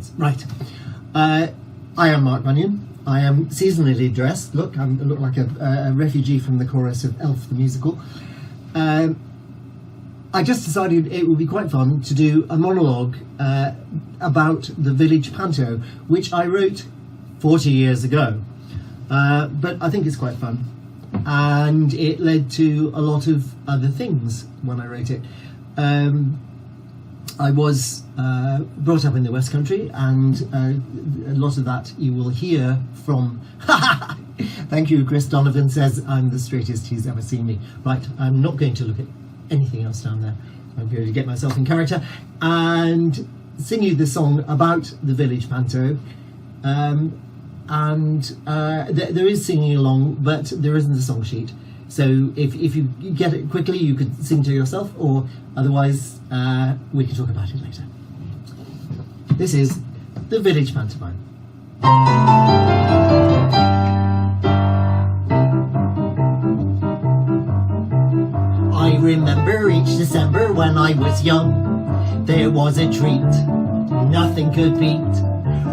performance. Right. I am Mark Bunyan. I am seasonally dressed. Look, I look like a refugee from the chorus of Elf the musical. I just decided it would be quite fun to do a monologue about the village panto, which I wrote 40 years ago. But I think it's quite fun. And it led to a lot of other things when I wrote it. I was brought up in the West Country, and a lot of that you will hear from... Thank you, Chris Donovan says I'm the straightest he's ever seen me. Right, I'm not going to look at anything else down there. I'm going to get myself in character and sing you the song about the village panto. There is singing along, but there isn't a song sheet. So if you get it quickly, you could sing to yourself, or otherwise we can talk about it later. This is the village pantomime. I remember each December when I was young, there was a treat nothing could beat.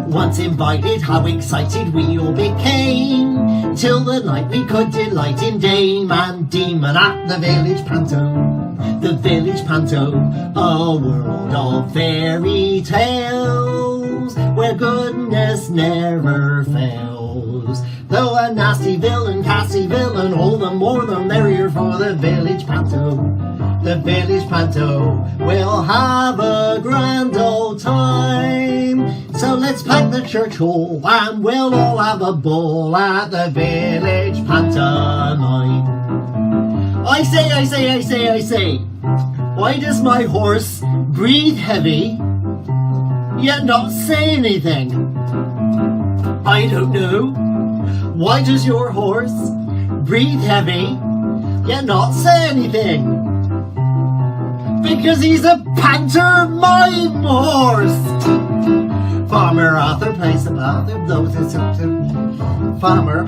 Once invited, how excited we all became, till the night we could delight in dame and demon at the village panto. The village panto, a world of fairy tales, where goodness never fails. Though a nasty villain, casty villain, all the more the merrier for the village panto. The village panto will have a grand old time. So let's pack the church hall and we'll all have a ball at the village pantomime. I say, why does my horse breathe heavy, yet not say anything? I don't know. Why does your horse breathe heavy, yet not say anything? Because he's a pantomime horse. Farmer Arthur plays the Farmer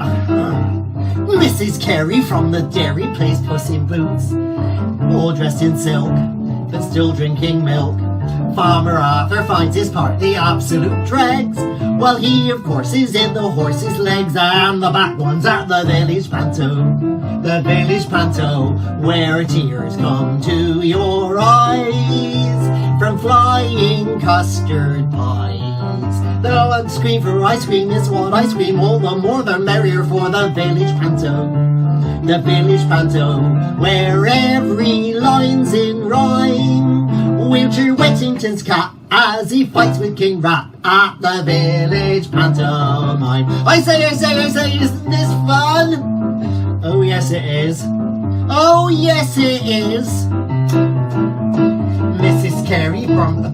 Mrs. Carey from the dairy plays Puss in Boots, all dressed in silk, but still drinking milk. Farmer Arthur finds his part the absolute dregs, while he of course is in the horse's legs, and the back one's at the village panto. The village panto, where tears come to your eyes from flying custard pies. Though I'd scream for ice cream is what I scream, all the more the merrier for the village panto. The village panto, where every line's in rhyme. Wheelchair Whittington's cat as he fights with King Rat at the village pantomime. I say, isn't this fun? Oh yes it is. Oh yes it is. Mrs. Carey from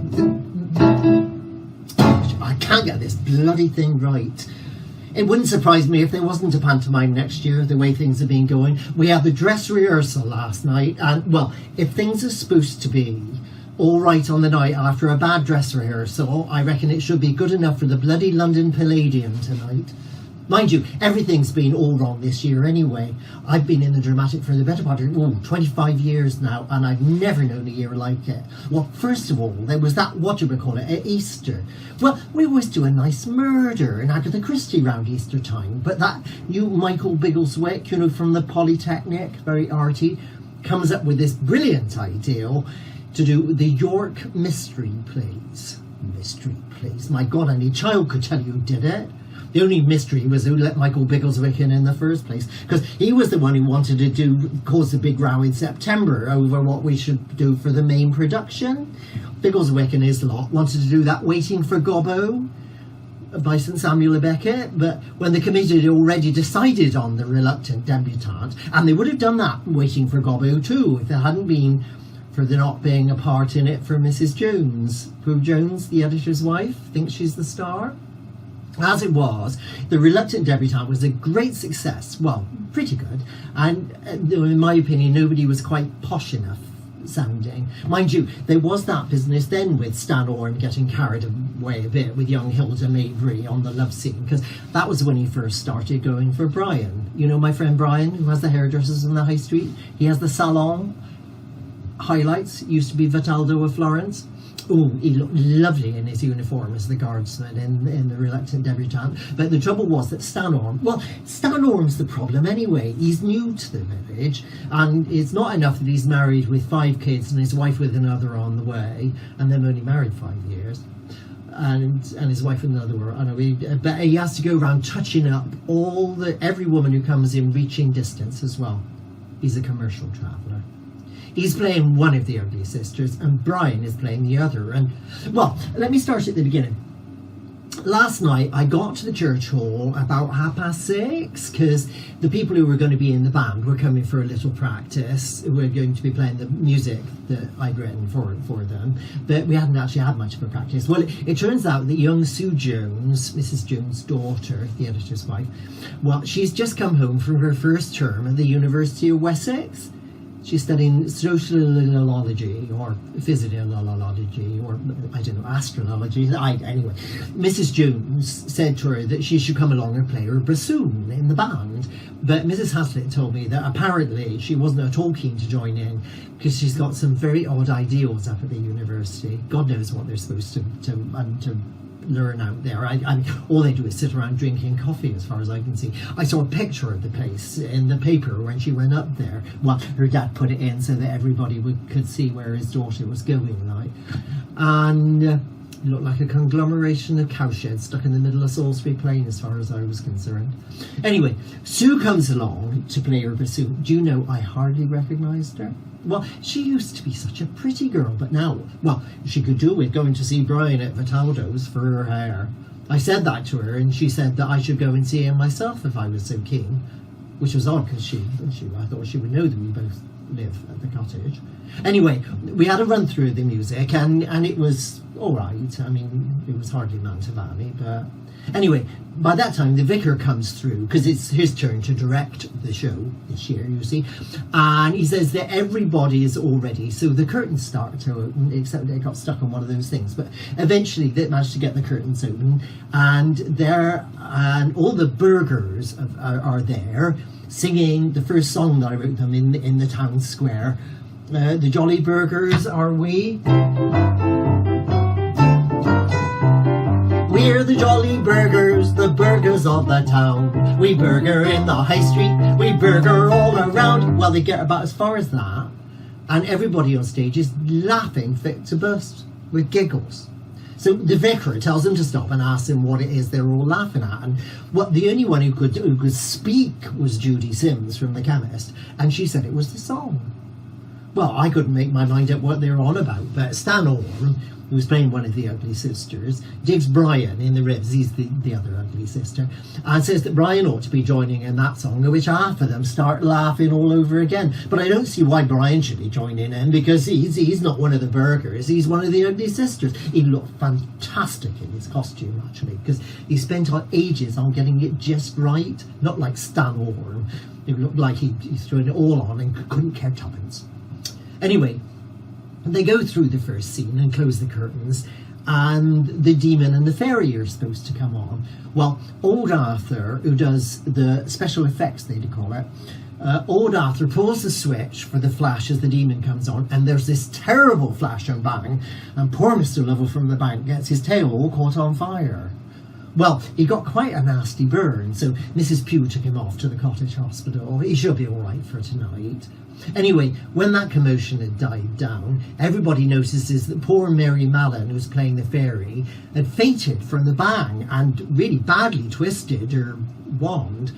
I can't get this bloody thing right. It wouldn't surprise me if there wasn't a pantomime next year, the way things have been going. We had the dress rehearsal last night, and well, if things are supposed to be all right on the night after a bad dress rehearsal, I reckon it should be good enough for the bloody London Palladium tonight. Mind you, everything's been all wrong this year anyway. I've been in the dramatic for the better part of 25 years now, and I've never known a year like it. Well, first of all, there was that, at Easter. Well, we always do a nice murder in Agatha Christie round Easter time, but that new Michael Biggleswick, from the Polytechnic, very arty, comes up with this brilliant idea to do the York Mystery Plays. Mystery Plays. My God, any child could tell you who did it. The only mystery was who let Michael Biggleswick in the first place, because he was the one who wanted to cause a big row in September over what we should do for the main production. Biggleswick and his lot wanted to do that Waiting for Gobbo by St Samuel Beckett, but when the committee had already decided on the reluctant debutante, and they would have done that Waiting for Gobbo too if it hadn't been for there not being a part in it for Mrs. Jones. Prue Jones, the editor's wife, thinks she's the star. As it was, the reluctant debutante was a great success. Well, pretty good. And in my opinion, nobody was quite posh enough sounding. Mind you, there was that business then with Stan Orne getting carried away a bit with young Hilda Mabry on the love scene, because that was when he first started going for Brian. You know my friend Brian, who has the hairdressers in the high street? He has the salon. Highlights, used to be Vitaldo of Florence. Oh, he looked lovely in his uniform as the guardsman in The Reluctant Debutante. But the trouble was that Stan Orm's the problem anyway. He's new to the village, and it's not enough that he's married with 5 kids and his wife with another on the way, and they're only married 5 years. And his wife with another were, I know, but he has to go around touching up every woman who comes in reaching distance as well. He's a commercial traveller. He's playing one of the ugly sisters, and Brian is playing the other. And, well, let me start at the beginning. Last night, I got to the church hall about 6:30, because the people who were going to be in the band were coming for a little practice. We're going to be playing the music that I'd written for them, but we hadn't actually had much of a practice. Well, it turns out that young Sue Jones, Mrs. Jones' daughter, the editor's wife, well, she's just come home from her first term at the University of Wessex. She's studying sociology or physiology or, I don't know, astrology. Anyway, Mrs. Jones said to her that she should come along and play her bassoon in the band. But Mrs. Haslett told me that apparently she wasn't at all keen to join in because she's got some very odd ideals up at the university. God knows what they're supposed to learn out there. I mean, all they do is sit around drinking coffee as far as I can see. I saw a picture of the place in the paper when she went up there. Well, her dad put it in so that everybody could see where his daughter was going, like. And it looked like a conglomeration of cowsheds stuck in the middle of Salisbury Plain as far as I was concerned. Anyway, Sue comes along to play her bassoon. Do you know, I hardly recognised her. Well, she used to be such a pretty girl, but now, well, she could do with going to see Brian at Vitaldo's for her hair. I said that to her, and she said that I should go and see him myself if I was so keen, which was odd because I thought she would know that we both live at the cottage. Anyway, we had a run through the music, and it was all right. I mean, it was hardly Mantovani, but anyway, by that time the vicar comes through because it's his turn to direct the show this year, you see, and he says that everybody is all ready, so the curtains start to open, except they got stuck on one of those things, but eventually they managed to get the curtains open, and all the burghers are there singing the first song that I wrote them in the town square. The Jolly Burghers are we. We're the Jolly Burghers, the burghers of the town. We burger in the high street, we burger all around. Well, they get about as far as that, and everybody on stage is laughing fit to burst with giggles. So the vicar tells them to stop and asks them what it is they're all laughing at. And the only one who could speak was Judy Sims from The Chemist, and she said it was the song. Well, I couldn't make my mind up what they were on about, but Stan Orm, who's playing one of the ugly sisters, digs Brian in the ribs, he's the other ugly sister, and says that Brian ought to be joining in that song, at which half of them start laughing all over again. But I don't see why Brian should be joining in, because he's not one of the burghers, he's one of the ugly sisters. He looked fantastic in his costume, actually, because he spent ages on getting it just right, not like Stan Orm. It looked like he's thrown it all on and couldn't care tuppence. Anyway, they go through the first scene and close the curtains, and the demon and the fairy are supposed to come on. Well, old Arthur, who does the special effects, they'd call it, old Arthur pulls the switch for the flash as the demon comes on, and there's this terrible flash and bang, and poor Mr. Lovell from the bank gets his tail all caught on fire. Well, he got quite a nasty burn, so Mrs. Pugh took him off to the cottage hospital. He should be all right for tonight. Anyway, when that commotion had died down, everybody notices that poor Mary Mallon, who was playing the fairy, had fainted from the bang and really badly twisted her wand,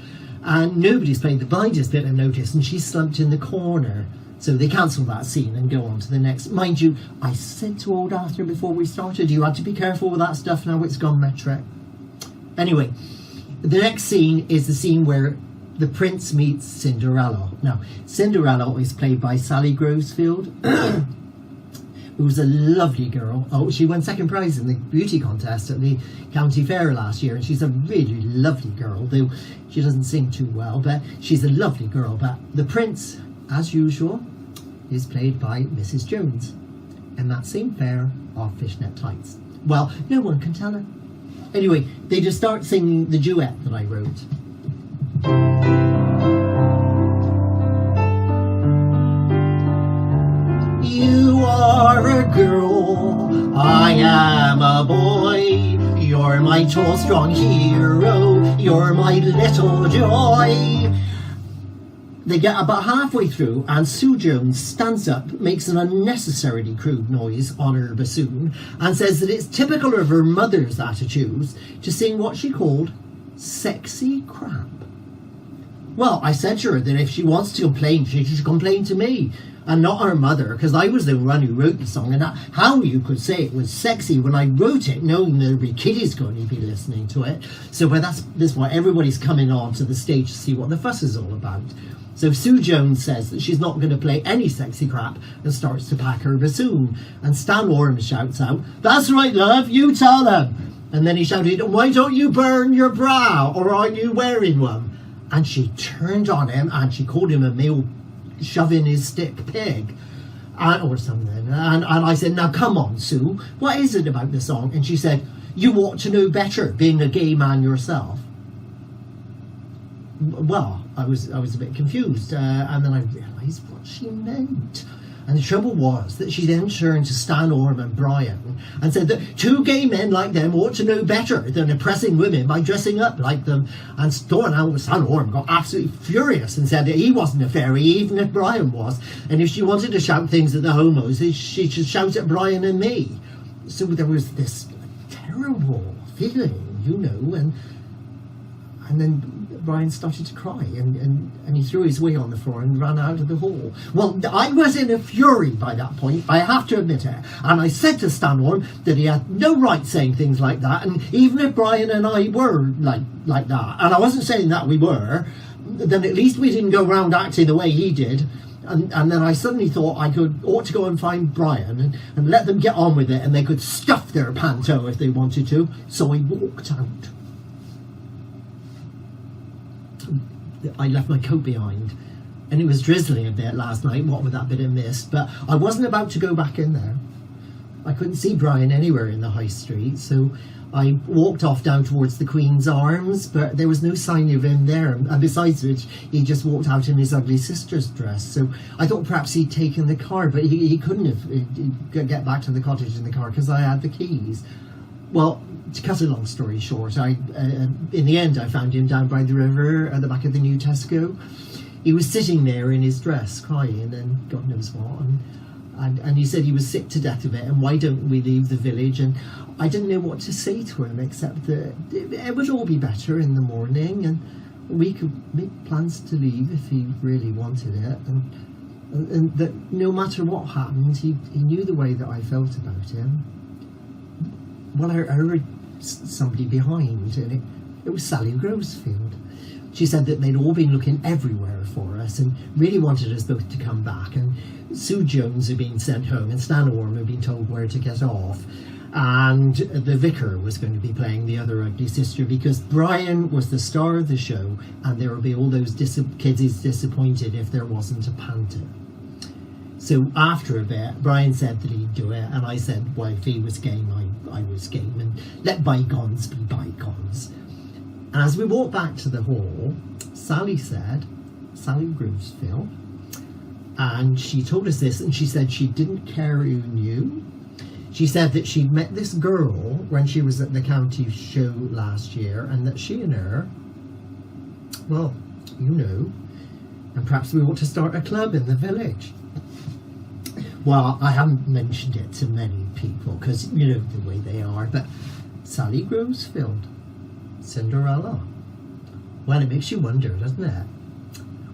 and nobody's paid the slightest bit of notice, and she's slumped in the corner. So they cancel that scene and go on to the next. Mind you, I said to old Arthur before we started, you had to be careful with that stuff now it's gone metric. Anyway, the next scene is the scene where the prince meets Cinderella. Now, Cinderella is played by Sally Grosefield, who's a lovely girl. Oh, she won second prize in the beauty contest at the county fair last year, and she's a really lovely girl, though she doesn't sing too well, but she's a lovely girl. But the prince, as usual, is played by Mrs. Jones, and that same pair are fishnet tights. Well, no one can tell her. Anyway, they just start singing the duet that I wrote. You are a girl I am a boy, you're my tall strong hero, you're my little joy. They get about halfway through and Sue Jones stands up, makes an unnecessarily crude noise on her bassoon and says that it's typical of her mother's attitudes to sing what she called sexy crap. Well, I said to her that if she wants to complain, she should complain to me and not her mother, because I was the one who wrote the song, and how you could say it was sexy when I wrote it knowing there'd be kiddies going to be listening to it. So that's why everybody's coming on to the stage to see what the fuss is all about. So Sue Jones says that she's not going to play any sexy crap and starts to pack her bassoon. And Stan Orme shouts out, "That's right, love, you tell them." And then he shouted, "Why don't you burn your bra, or are you wearing one?" And she turned on him and she called him a male shoving his stick pig or something. And I said, "Now come on, Sue, what is it about the song?" And she said, "You ought to know better, being a gay man yourself." Well, I was a bit confused, and then I realised what she meant. And the trouble was that she then turned to Stan Orme and Brian and said that two gay men like them ought to know better than oppressing women by dressing up like them. And Stan Orme got absolutely furious and said that he wasn't a fairy, even if Brian was. And if she wanted to shout things at the homos, she should shout at Brian and me. So there was this terrible feeling, you know, and then Brian started to cry and he threw his wig on the floor and ran out of the hall. Well, I was in a fury by that point, I have to admit it, and I said to Stan Orme that he had no right saying things like that, and even if Brian and I were like that, and I wasn't saying that we were, then at least we didn't go around acting the way he did. And then I suddenly thought I ought to go and find Brian and let them get on with it, and they could stuff their panto if they wanted to. So I walked out. I left my coat behind, and it was drizzling a bit last night, what with that bit of mist, but I wasn't about to go back in there. I couldn't see Brian anywhere in the high street, so I walked off down towards the Queen's Arms, but there was no sign of him there, and besides which he just walked out in his ugly sister's dress. So I thought perhaps he'd taken the car, but he couldn't have get back to the cottage in the car because I had the keys. Well, to cut a long story short, in the end I found him down by the river at the back of the new Tesco. He was sitting there in his dress crying and God knows what, and he said he was sick to death of it, and why don't we leave the village? And I didn't know what to say to him except that it would all be better in the morning and we could make plans to leave if he really wanted it, and that no matter what happened he knew the way that I felt about him. Well, I heard somebody behind, and it was Sally Grosefield. She said that they'd all been looking everywhere for us and really wanted us both to come back, and Sue Jones had been sent home and Stan Orme had been told where to get off, and the vicar was going to be playing the other ugly sister because Brian was the star of the show, and there would be all those kids disappointed if there wasn't a Panto. So after a bit, Brian said that he'd do it, and I said, well, if he was game, I was game, and let bygones be bygones. And as we walked back to the hall, Sally Grosefield, and she told us this, and she said she didn't care who knew. She said that she'd met this girl when she was at the county show last year, and that she and her, well, you know, and perhaps we ought to start a club in the village. Well, I haven't mentioned it to many people because you know the way they are, but Sally Grosefield, Cinderella. Well, it makes you wonder, doesn't it?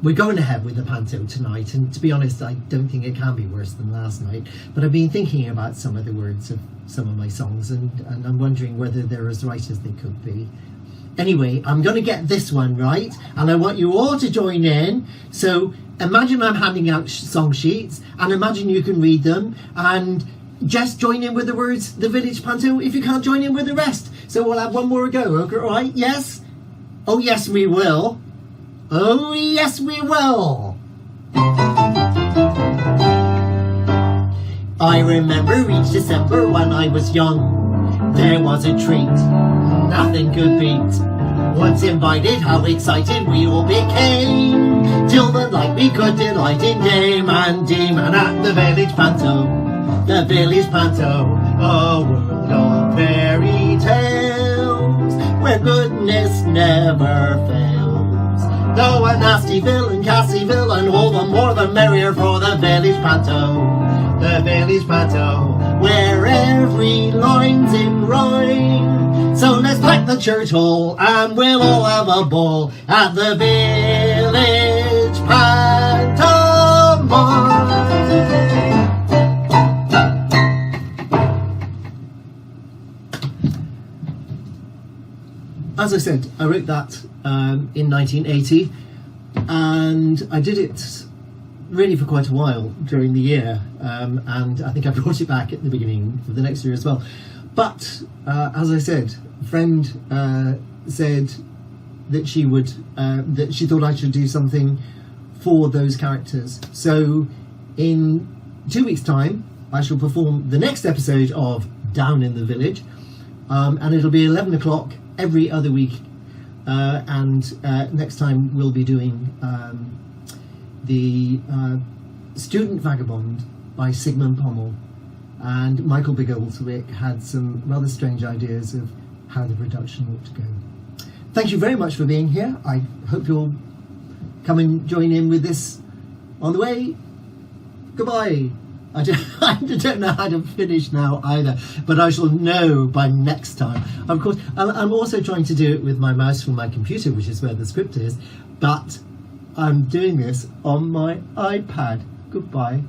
We're going ahead with the Panto tonight, and to be honest, I don't think it can be worse than last night, but I've been thinking about some of the words of some of my songs, and I'm wondering whether they're as right as they could be. Anyway, I'm going to get this one right, and I want you all to join in. So imagine I'm handing out song sheets, and imagine you can read them, and just join in with the words The Village Panto if you can't join in with the rest. So we'll have one more go, okay, all right? Yes? Oh yes we will. Oh yes we will. I remember each December when I was young, there was a treat nothing could beat. Once invited, how excited we all became, till the night we could delight in Dame and Demon at the village Panto. The village panto, a world of fairy tales, where goodness never fails. Though a nasty villain, Cassie villain, all the more the merrier for the village panto. The village panto, where every line's in rhyme. So let's pack the church hall and we'll all have a ball at the village pantomime. As I said, I wrote that in 1980, and I did it really for quite a while during the year, and I think I brought it back at the beginning of the next year as well. But as I said, a friend said that she would that she thought I should do something for those characters. So in 2 weeks' time, I shall perform the next episode of Down in the Village, and it'll be 11 o'clock every other week, and next time we'll be doing the Student Vagabond by Sigmund Pommel, and Michael Biggleswick had some rather strange ideas of how the production ought to go. Thank you very much for being here. I hope you'll come and join in with this on the way. Goodbye. I don't know how to finish now either, but I shall know by next time. Of course, I'm also trying to do it with my mouse from my computer, which is where the script is, but I'm doing this on my iPad. Goodbye.